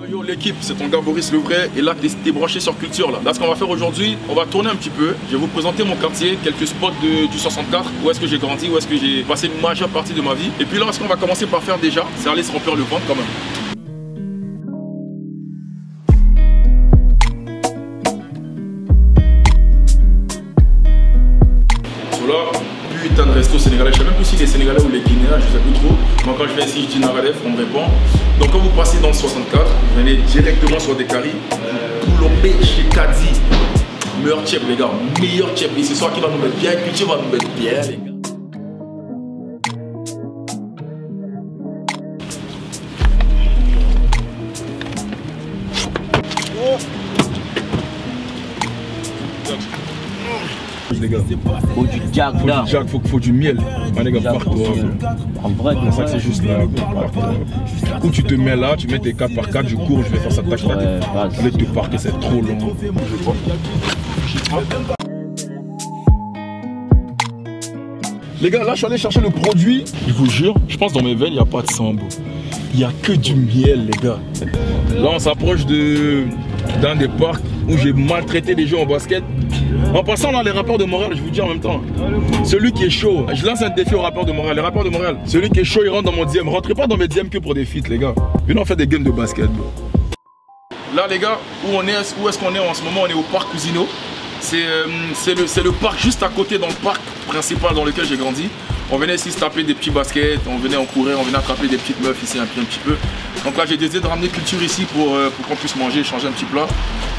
Yo l'équipe, c'est ton gars Boris Le Vrai et là t'es branché sur Culture là. Là ce qu'on va faire aujourd'hui, on va tourner un petit peu. Je vais vous présenter mon quartier, quelques spots du 64, où est-ce que j'ai grandi, où est-ce que j'ai passé une majeure partie de ma vie. Et puis là ce qu'on va commencer par faire déjà, c'est aller se remplir le ventre quand même. Putain de resto sénégalais, je sais même plus si les Sénégalais ou les Guinéens, je sais plus trop. Moi quand je viens ici, je dis Naradef, on me répond. Donc quand vous passez dans le 64, vous venez directement sur des caries, Poulombé chez Kadi. Meilleur chef les gars, meilleur chef. Et c'est ça qui va nous mettre bien, Culture va nous mettre bien les gars. Les gars, faut du jack là. Faut du miel. Les gars, partout. En vrai, ça c'est juste là. Où tu te mets là, tu mets tes 4x4, je cours, je vais faire ça tac tac. Je vais te parquer, c'est trop long. Les gars, là je suis allé chercher le produit. Je vous jure, je pense dans mes veines, il n'y a pas de sang. Il n'y a que du miel, les gars. Là, on s'approche d'un des parcs où j'ai maltraité des gens au basket. En passant là, les rappeurs de Montréal, je vous dis en même temps, celui qui est chaud, je lance un défi aux rappeurs de Montréal. Les rappeurs de Montréal, celui qui est chaud, il rentre dans mon DM. Rentrez pas dans mes DM que pour des feats, les gars. Venez, on fait des games de basket. Bro. Là, les gars, où est-ce qu'on est en ce moment? On est au parc Cousineau. C'est le parc juste à côté, dans le parc principal dans lequel j'ai grandi. On venait ici se taper des petits baskets, on venait en courir, on venait attraper des petites meufs ici un petit peu. Donc là j'ai décidé de ramener Culture ici pour qu'on puisse manger, changer un petit plat,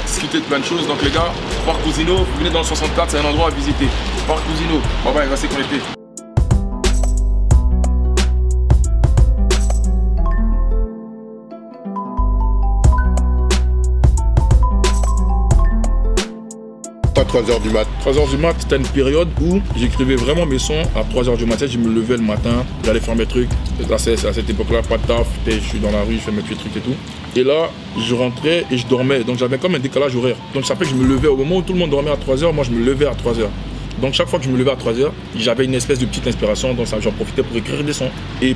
discuter de plein de choses. Donc les gars, Parc Cousineau, vous venez dans le 64, c'est un endroit à visiter. Parc Cousineau, bye bye, restez connectés. Pas 3h du mat. 3h du mat, c'était une période où j'écrivais vraiment mes sons à 3h du matin. Je me levais le matin, j'allais faire mes trucs. Là, c'est à cette époque-là, pas de taf, je suis dans la rue, je fais mes petits trucs et tout. Et là, je rentrais et je dormais. Donc j'avais comme un décalage horaire. Donc ça fait que je me levais au moment où tout le monde dormait à 3h, moi je me levais à 3h. Donc chaque fois que je me levais à 3h, j'avais une espèce de petite inspiration, donc j'en profitais pour écrire des sons. Et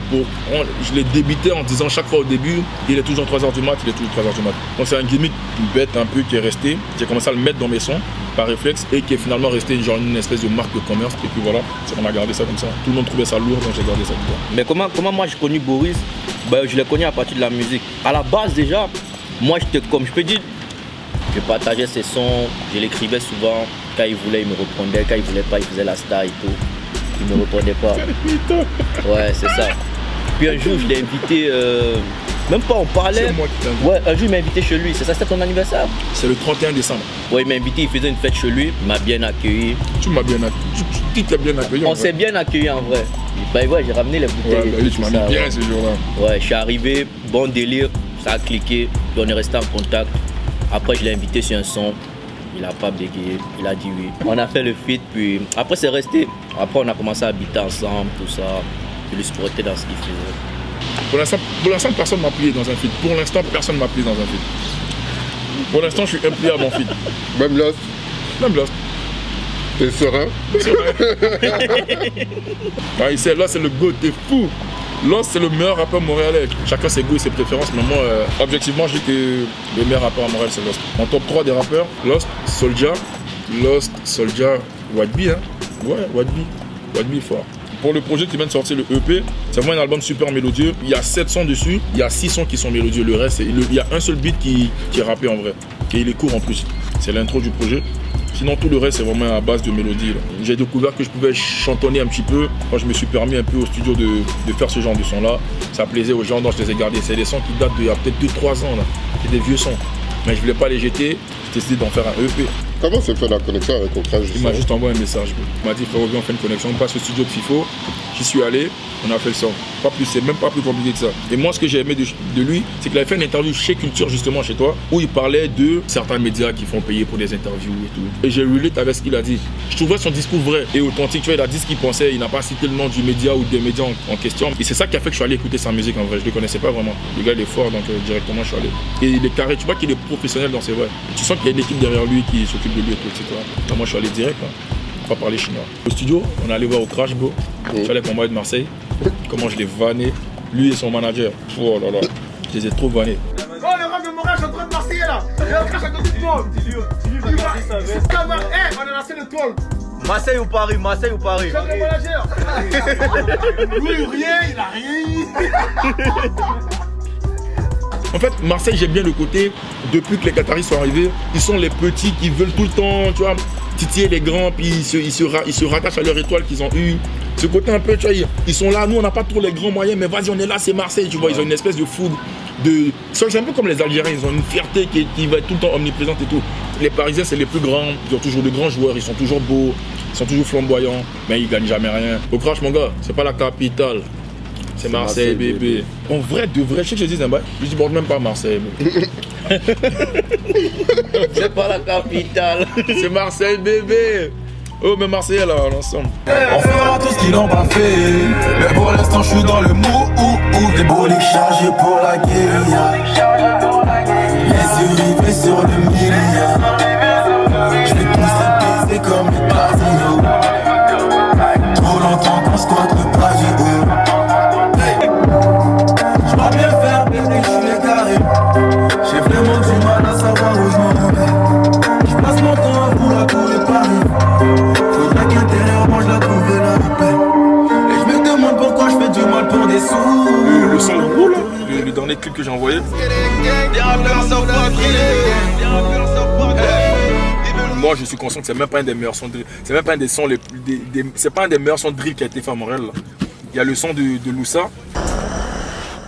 je les débitais en disant chaque fois au début, il est toujours 3h du mat, il est toujours 3h du mat. Donc c'est un gimmick bête un peu qui est resté. J'ai commencé à le mettre dans mes sons par réflexe et qui est finalement resté genre une espèce de marque de commerce. Et puis voilà, on a gardé ça comme ça. Tout le monde trouvait ça lourd, donc j'ai gardé ça comme ça. Mais comment moi j'ai connu Boris? Je l'ai connu à partir de la musique. À la base déjà, moi j'étais comme je peux dire, je partageais ses sons, je l'écrivais souvent. Quand il voulait, il me répondait. Quand il voulait pas, il faisait la star et tout. Il me répondait pas. Ouais, c'est ça. Puis un jour, je l'ai invité, même pas on parlait. C'est moi qui t'ai invité. Ouais, un jour, il m'a invité chez lui. C'est ça, c'était ton anniversaire? C'est le 31 décembre. Ouais, il m'a invité, il faisait une fête chez lui. Il m'a bien accueilli. Tu m'as bien accueilli. Qui t'a bien accueilli? On s'est bien accueilli en vrai. Ouais, j'ai ramené les bouteilles. Ouais, tu m'as mis bien ce jour-là. Ouais, je suis arrivé, bon délire, ça a cliqué. Puis on est resté en contact. Après, je l'ai invité sur un son. Il n'a pas bégayé, il a dit oui. On a fait le feat, puis après c'est resté. Après on a commencé à habiter ensemble, tout ça. Je le supportais dans ce qu'il faisait. Pour l'instant, personne ne m'a plié dans un feat. Pour l'instant, personne ne m'a plié dans un feat. Pour l'instant, je suis implié à mon feat. Même Lost. Même Lost. T'es serein? Là, c'est le go, t'es fou. Lost, c'est le meilleur rappeur montréalais. Chacun ses goûts et ses préférences, mais moi, objectivement, je dis que le meilleur rappeur à Montréal, c'est Lost. En top 3 des rappeurs, Lost, Soulja, Wadbi, hein. Ouais, Wadbi est fort. Pour le projet qui vient de sortir, le EP, c'est vraiment un album super mélodieux. Il y a 7 sons dessus, il y a 6 sons qui sont mélodieux. Le reste, il y a un seul beat qui est rappé en vrai. Et il est court en plus. C'est l'intro du projet. Sinon, tout le reste, c'est vraiment à base de mélodie. J'ai découvert que je pouvais chantonner un petit peu. Quand je me suis permis un peu au studio de faire ce genre de son-là, ça plaisait aux gens, donc je les ai gardés. C'est des sons qui datent d'il y a peut-être 2-3 ans. C'est des vieux sons. Mais je voulais pas les jeter, j'ai décidé d'en faire un EP. Comment s'est fait la connexion avec Ocrage? Il m'a juste envoyé un message. Il m'a dit, frérot, viens, on fait une connexion, on passe au studio de FIFO. J'y suis allé, on a fait le son. Pas plus, c'est même pas plus compliqué que ça. Et moi, ce que j'ai aimé de lui, c'est qu'il avait fait une interview chez Culture, justement, chez toi, où il parlait de certains médias qui font payer pour des interviews et tout. Et j'ai relate avec ce qu'il a dit. Je trouvais son discours vrai et authentique. Tu vois, il a dit ce qu'il pensait, il n'a pas cité le nom du média ou des médias en question. Et c'est ça qui a fait que je suis allé écouter sa musique en vrai. Je le connaissais pas vraiment. Le gars, il est fort, donc directement, je suis allé. Et il est carré, tu vois qu'il est professionnel dans ses voix. Tu sens qu'il y a une équipe derrière lui qui s'occupe de lui et tout, etc. Donc, moi, je suis allé direct. Pas parler chinois. Au studio, on est allé voir Ocrage, bro. Je suis allé avec mon de Marseille. Comment je l'ai vanné, lui et son manager. Oh là là, je les ai trop vannés. Oh, le rap de Montréal! crache entre de Marseillais là. On crache à côté de toi. On a lancé le toile. Marseille ou Paris, Marseille ou Paris. Je suis le manager. Lui, rien, il a rien. En fait, Marseille, j'aime bien le côté, depuis que les Qataris sont arrivés, ils sont les petits qui veulent tout le temps, tu vois, titiller les grands, puis ils se rattachent à leur étoile qu'ils ont eue. Ce côté un peu, tu vois, ils sont là, nous on n'a pas trop les grands moyens, mais vas-y, on est là, c'est Marseille, tu vois, ils ont une espèce de fougue. C'est un peu comme les Algériens, ils ont une fierté qui va être tout le temps omniprésente et tout. Les Parisiens, c'est les plus grands, ils ont toujours de grands joueurs, ils sont toujours beaux, ils sont toujours flamboyants, mais ils gagnent jamais rien. Au crash, mon gars, c'est pas la capitale. C'est Marseille, bébé. En vrai, de vrai, je sais que je dis un bail, je dis bon, même pas Marseille. C'est pas la capitale. C'est Marseille, bébé. Oh, mais Marseille, là, ensemble. On fera tout ce qu'ils n'ont pas fait. Mais pour l'instant, je suis dans le mou. Des boliques chargés pour la guérilla. Les yeux rivés sur le milliard. Je vais tous les baiser comme les casinos. Trop longtemps qu'on squatte le pas du haut. J'ai vraiment du mal à savoir où je m'en vais. Je passe mon temps à vouloir courir Paris. Faudrait qu'intérieurement je la trouve la paix. Et je me demande pourquoi je fais du mal pour des sous. Le son roule, le dernier clip que j'ai envoyé. Moi je suis conscient que c'est même pas un des meilleurs sons de drill. C'est même pas un des sons c'est pas un des meilleurs sons de drill qui a été fait à Montréal. Là. Il y a le son de Loussa.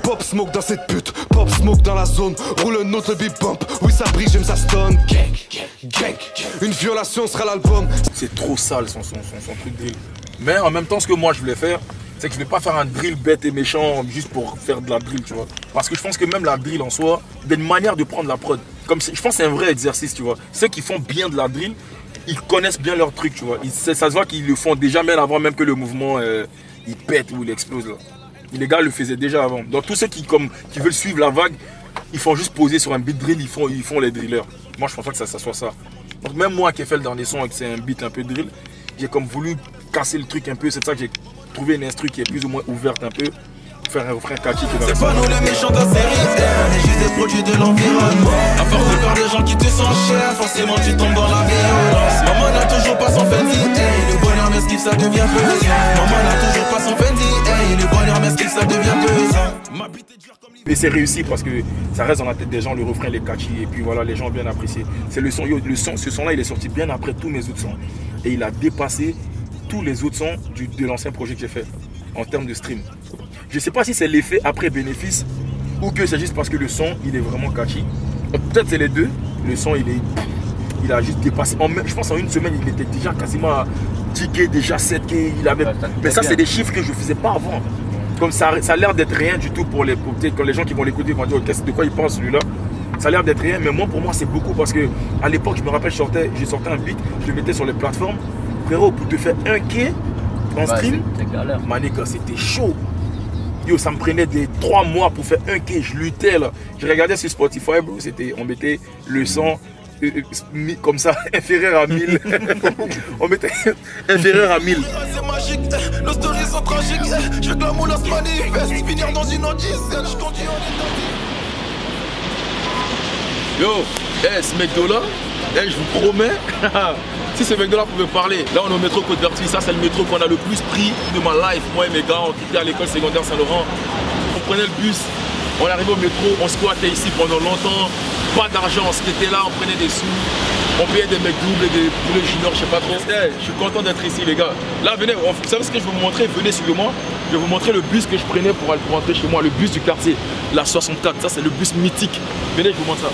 Pop smoke dans cette pute, pop smoke dans la zone. Roule un autre bip bump, oui ça brille, j'aime ça stun. Gang, une violation sera l'album. C'est trop sale son truc drill. Mais en même temps, ce que moi je voulais faire, c'est que je ne vais pas faire un drill bête et méchant juste pour faire de la drill, tu vois. Parce que je pense que même la drill en soi, il y a une manière de prendre la prod. Comme je pense que c'est un vrai exercice, tu vois. Ceux qui font bien de la drill, ils connaissent bien leur truc, tu vois. Ça se voit qu'ils le font déjà même avant même que le mouvement il pète ou il explose là. Les gars le faisaient déjà avant. Donc tous ceux qui veulent suivre la vague, ils font juste poser sur un beat drill, ils font les drillers. Moi je pense pas que ça soit ça. Donc même moi qui ai fait le dernier son et que c'est un beat un peu drill, j'ai comme voulu casser le truc un peu. C'est ça que j'ai trouvé une instru qui est plus ou moins ouverte un peu. Faire un refrain catchy qui va C'est pas nous les méchants de la série, on est juste des produits de l'environnement. À force de faire des gens qui te sont chers, forcément tu tombes dans la violence. Maman n'a toujours pas son Fendi, hey, le bonheur m'esquive, ça devient pesant. Maman n'a toujours pas son Fendi, hey, le bonheur m'esquive, ça devient pesant. Et c'est réussi parce que ça reste dans la tête des gens, le refrain il est catchy et puis voilà, les gens ont bien apprécié. C'est le son, ce son là il est sorti bien après tous mes autres sons. Et il a dépassé tous les autres sons de l'ancien projet que j'ai fait en termes de stream. Je sais pas si c'est l'effet après bénéfice ou que c'est juste parce que le son il est vraiment catchy. Peut-être c'est les deux. Le son il a juste dépassé. Je pense en une semaine il était déjà quasiment à 10K, déjà 7K. Mais ça c'est des chiffres que je ne faisais pas avant. Comme ça a l'air d'être rien du tout pour les gens qui vont l'écouter vont dire de quoi il pense celui-là. Ça a l'air d'être rien, mais pour moi c'est beaucoup parce que à l'époque je me rappelle je sortais un beat, je le mettais sur les plateformes. Frérot, pour te faire 1K en stream, manéga c'était chaud. Yo, ça me prenait des 3 mois pour faire 1K, je luttais là. Je regardais sur Spotify, bro, on mettait le son comme ça, inférieur à 1000. On mettait inférieur à 1000. C'est magique, nos stories sont tragiques. Je glamour la manifeste, finir dans une audition. Je conduis en Yo, ce mec là, je vous promets, si ce mec là pouvait parler, là on est au métro Côte-Vertu, ça c'est le métro qu'on a le plus pris de ma life. Moi et mes gars, on quittait à l'école secondaire Saint-Laurent, on prenait le bus, on arrivait au métro, on squattait ici pendant longtemps, pas d'argent, on se quittait là, on prenait des sous, on payait des mecs doubles et des poulets juniors, je sais pas trop. Je suis content d'être ici les gars. Là venez, vous savez ce que je vais vous montrer, venez suivez-moi. Je vais vous montrer le bus que je prenais pour rentrer chez moi, le bus du quartier, la 64, ça c'est le bus mythique. Venez, je vous montre ça.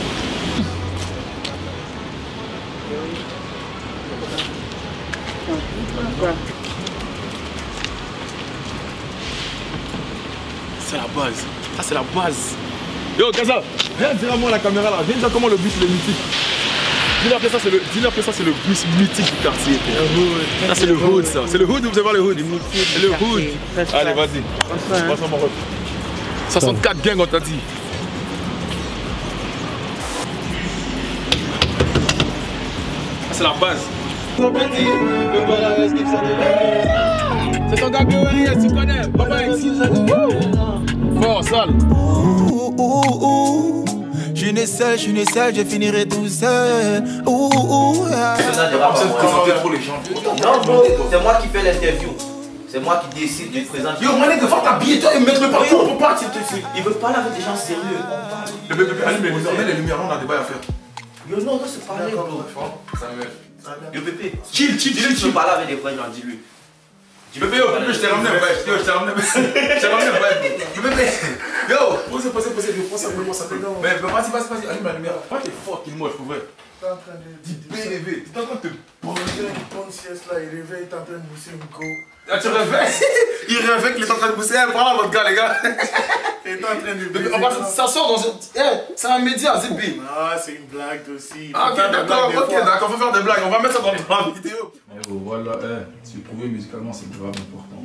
C'est la base, ça c'est la base. Yo Gaza, viens dire à moi la caméra là, viens dire comment le bus est mythique. Dis-leur que ça c'est le bus mythique du quartier. Ça c'est le hood ça, c'est le hood, vous allez voir le hood. C'est le hood. Allez vas-y, passe mon ref. 64 gangs on t'a dit. Ça c'est la base. C'est ton gars BORS, tu connais, Baba X. Fort, sale. né seul, je finirai tout seul. Ouh, ouh, yeah. Trop les gens. Non, bro, c'est moi qui fais l'interview. C'est moi qui décide du présent. Yo, Mané, devant ta billet, toi, mettre le parcours, on peut pas. Il veut parler avec des gens sérieux. Le bébé, allume les lumières, mets les lumières, on a des bails à faire. Yo, non, non, c'est pas D'accord, bro. ça me. Yo, Pépé. Chill, Dis-lui que tu veux parler avec des vrais gens, dis-lui. Bébé, yo, Pépé, je t'ai ramené un bail. Yo, je t'ai ramené un bail. Yo, Bébé. Yo, posez, prends ça. Mais vas-y, allume la lumière. Pas t'es fort qu'il moche, pour vrai. T'es en train de... Dis BRV, t'es en train de te Bonne sieste là, il réveille, t'es en train de bousser une go. Ah, tu réveilles. Il réveille qu'il est en train de bousser. Parle à votre gars, les gars. Il est en train de Bébé, ça sort dans un. C'est un média, c'est B. Ah, c'est une blague aussi. Ah, ok, d'accord, faut faire des blagues. On va mettre ça dans la vidéo. Voilà, se prouver musicalement, c'est grave important.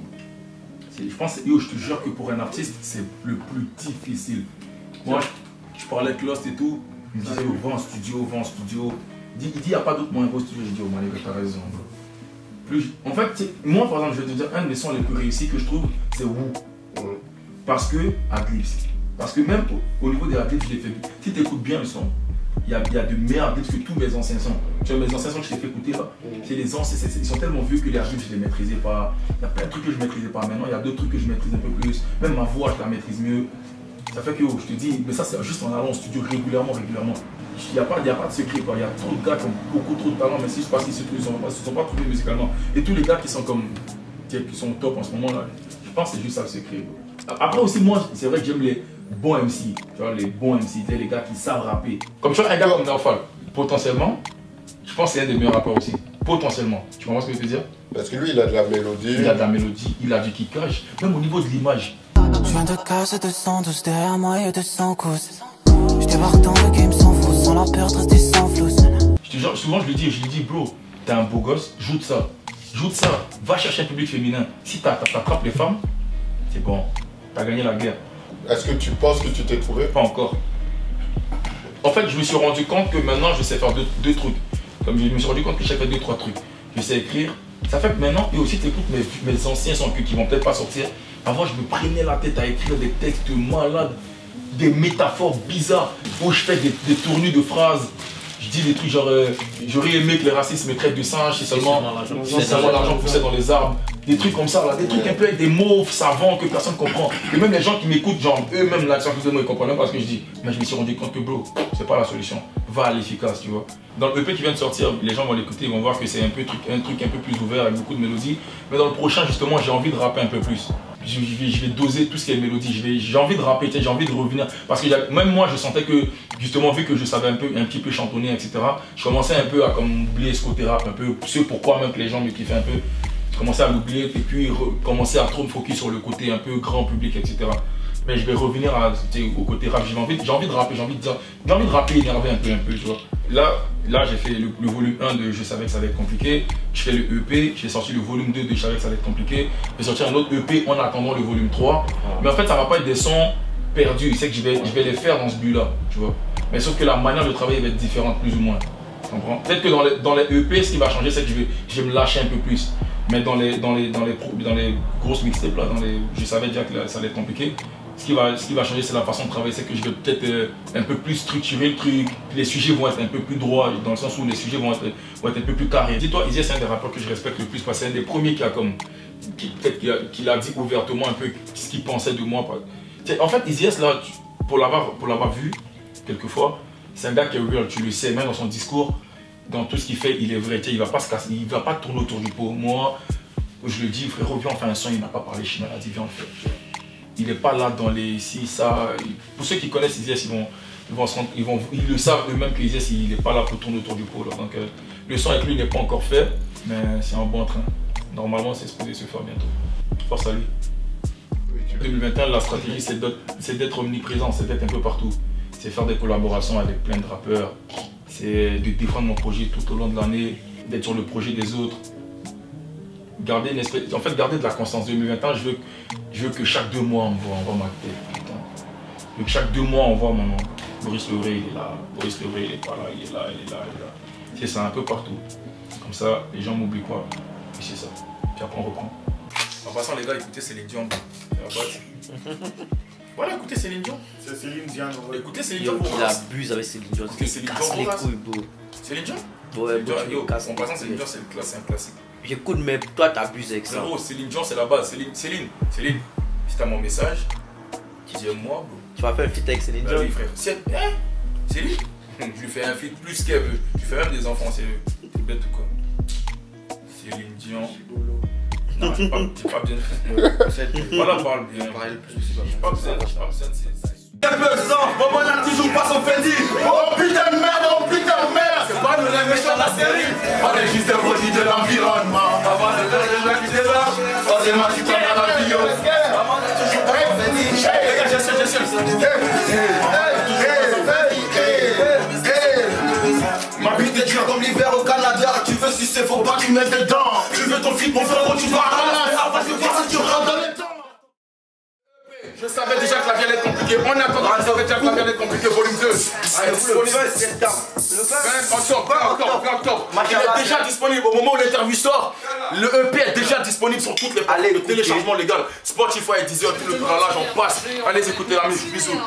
Je pense, yo, je te jure que pour un artiste, c'est le plus difficile. Moi, je parlais avec Lost et tout. Il me disait, va en studio. Il dit, il n'y a pas d'autre moyen qu'au studio. Je dis, oh, Mané, t'as raison. En fait, moi, par exemple, je vais te dire, un des sons les plus réussis que je trouve, c'est Woo. Parce que, Adlibs. Parce que même au niveau des Adlibs, je l'ai fait. Si tu écoutes bien le son, il y a de meilleurs Adlibs que tous mes anciens sons. Tu vois, mes anciens sons que je t'ai fait écouter là, c'est les anciens, ils sont tellement vieux que les Adlibs, je les maîtrisais pas. Il y a plein de trucs que je maîtrisais pas maintenant, il y a d'autres trucs que je maîtrise un peu plus. Même ma voix, je la maîtrise mieux. Ça fait que, je te dis, mais ça c'est juste en allant au studio régulièrement. Il n'y a pas de secret, quoi. Il y a trop de gars qui ont beaucoup trop de talent, mais c'est juste parce qu'ils ne se sont pas trouvés musicalement. Et tous les gars qui sont top en ce moment là, je pense que c'est juste ça le secret. Après aussi, moi, c'est vrai que j'aime les bons MC. Tu vois, les bons MC, les gars qui savent rapper. Comme tu vois, un gars comme Naufal, potentiellement, je pense que c'est un des meilleurs rappeurs aussi. Potentiellement. Tu comprends ce que je veux dire? Parce que lui, il a de la mélodie. Il a de la mélodie, il a du kickage, même au niveau de l'image. Je viens de casser 212 derrière moi et 200 coups. Je débarque dans le game sans fou, sans la peur de rester sans flouze. Je te jure, souvent je lui dis, bro, t'es un beau gosse, joue de ça, va chercher un public féminin. Si t'attrapes les femmes, c'est bon, t'as gagné la guerre. Est-ce que tu penses que tu t'es trouvé? Pas encore. En fait, je me suis rendu compte que maintenant je sais faire deux trucs. Comme je me suis rendu compte que j'ai fait 2-3 trucs. Je sais écrire. Ça fait que maintenant, et aussi t'écoutes mes anciens sons qui vont peut-être pas sortir. Avant, je me prenais la tête à écrire des textes malades, des métaphores bizarres, où je fais des tournures de phrases. Je dis des trucs genre, j'aurais aimé que les racistes me traitent de singe si seulement l'argent poussait dans les arbres. Des trucs comme ça, là, des trucs un peu avec des mots savants que personne ne comprend. Et même les gens qui m'écoutent, genre eux-mêmes, là, de moi, ils comprennent même pas ce que je dis. Mais je me suis rendu compte que, bro, c'est pas la solution. Va à l'efficace, tu vois. Dans le EP qui vient de sortir, les gens vont l'écouter, ils vont voir que c'est un truc un peu plus ouvert avec beaucoup de mélodies. Mais dans le prochain, justement, j'ai envie de rapper un peu plus. Je vais doser tout ce qui est mélodie. J'ai envie de rapper, j'ai envie de revenir. Parce que même moi, je sentais que, justement, vu que je savais un petit peu chantonner, etc., je commençais un peu à oublier ce côté rap, un peu ce pourquoi même que les gens me kiffaient un peu. Je commençais à l'oublier et puis commencer à trop me focus sur le côté un peu grand public, etc. Mais je vais revenir au côté rap. J'ai envie de rapper, j'ai envie de rapper énervé un peu, tu vois. Là j'ai fait le volume 1 de Je savais que ça allait être compliqué. Je fais le EP, j'ai sorti le volume 2 de Je savais que ça allait être compliqué. Je vais sortir un autre EP en attendant le volume 3. Mais en fait, ça va pas être des sons perdus. C'est que je vais les faire dans ce but-là, tu vois. Mais sauf que la manière de travailler va être différente, plus ou moins. Tu comprends? Peut-être que dans les EP, ce qui va changer, c'est que je vais me lâcher un peu plus. Mais dans les grosses mixtapes, là, je savais déjà que ça allait être compliqué. Ce qui va changer, c'est la façon de travailler. C'est que je vais peut-être un peu plus structurer le truc. Les sujets vont être un peu plus droits, dans le sens où les sujets vont être un peu plus carrés. Dis-toi, Eazy, c'est un des rappeurs que je respecte le plus parce que c'est un des premiers qui l'a dit ouvertement un peu ce qu'il pensait de moi. En fait, Eazy, là, pour l'avoir vu quelquefois, c'est un gars qui est real, tu le sais, même dans son discours, dans tout ce qu'il fait, il est vrai. Il ne va pas se casser, il ne va pas tourner autour du pot. Moi, je le dis, frérot, viens, on fait un son, il n'a pas parlé chinois, il a dit, viens, on le fait. Il n'est pas là dans les si, ça. Pour ceux qui connaissent Eazy, ils le savent eux-mêmes que Eazy, il n'est pas là pour tourner autour du pot. Là. Donc le son avec lui n'est pas encore fait, mais c'est en bon train. Normalement, c'est supposé se faire bientôt. Force à lui. 2021, la stratégie, c'est d'être omniprésent, c'est d'être un peu partout. C'est faire des collaborations avec plein de rappeurs. C'est de défendre mon projet tout au long de l'année, d'être sur le projet des autres. Garder de la constance. 2021, je veux que chaque 2 mois, on voit ma tête. Je veux que chaque 2 mois, on voit mon nom. Boris Le Vrai, il est là. Boris Le Vrai, il est pas là. Il est là, il est là, il est là. C'est ça, un peu partout. Comme ça, les gens m'oublient pas. Et c'est ça. Puis après, on reprend. En passant, les gars, écoutez, c'est les Dion. C'est la boîte. Voilà, écoutez Céline Dion. C'est Céline Dion. Écoutez Céline Dion. Il abuse avec Céline Dion. Écoutez Céline Casse Dion. les couilles, bro. Céline Dion. Ouais, bro, Yo, casse en passant, Céline Dion, c'est un classique. J'écoute, mais toi, t'abuses avec ça. Frérot, Céline Dion, c'est la base. Céline, si t'as mon message, dis-moi, bro. Tu vas faire un feat avec Céline Dion? Oui, frère. Céline, je lui fais un feat plus qu'elle veut. Je fais même des enfants, sérieux. T'es bête ou quoi? Céline Dion. Non, j'ai pas bien. Voilà, parle bien. J'ai pas besoin de Maman n'a toujours pas son Fendi. Oh putain de merde, c'est pas nous les méchants de la série. On est juste des produits de l'environnement. Avant de faire des gens qui débarquent, forcément tu tombes dans la vidéo. Maman n'a toujours pas son Fendi. Les gars, ma bite est dure comme l'hiver au Canada. Tu veux sucer, faut pas que tu mettes dedans. Tu veux ton feed, mon frère, tu vas à parce que tu rentres dans les temps. Je savais déjà que la vie allait être compliquée. On attendra, je savais déjà que la vie allait être compliquée, volume 2. Octobre. Il est déjà disponible au moment où l'interview sort. Le EP est déjà disponible sur toutes les plateformes de téléchargement légal. Spotify, Deezer, tout le tralala, j'en passe. Allez écouter la musique, bisous.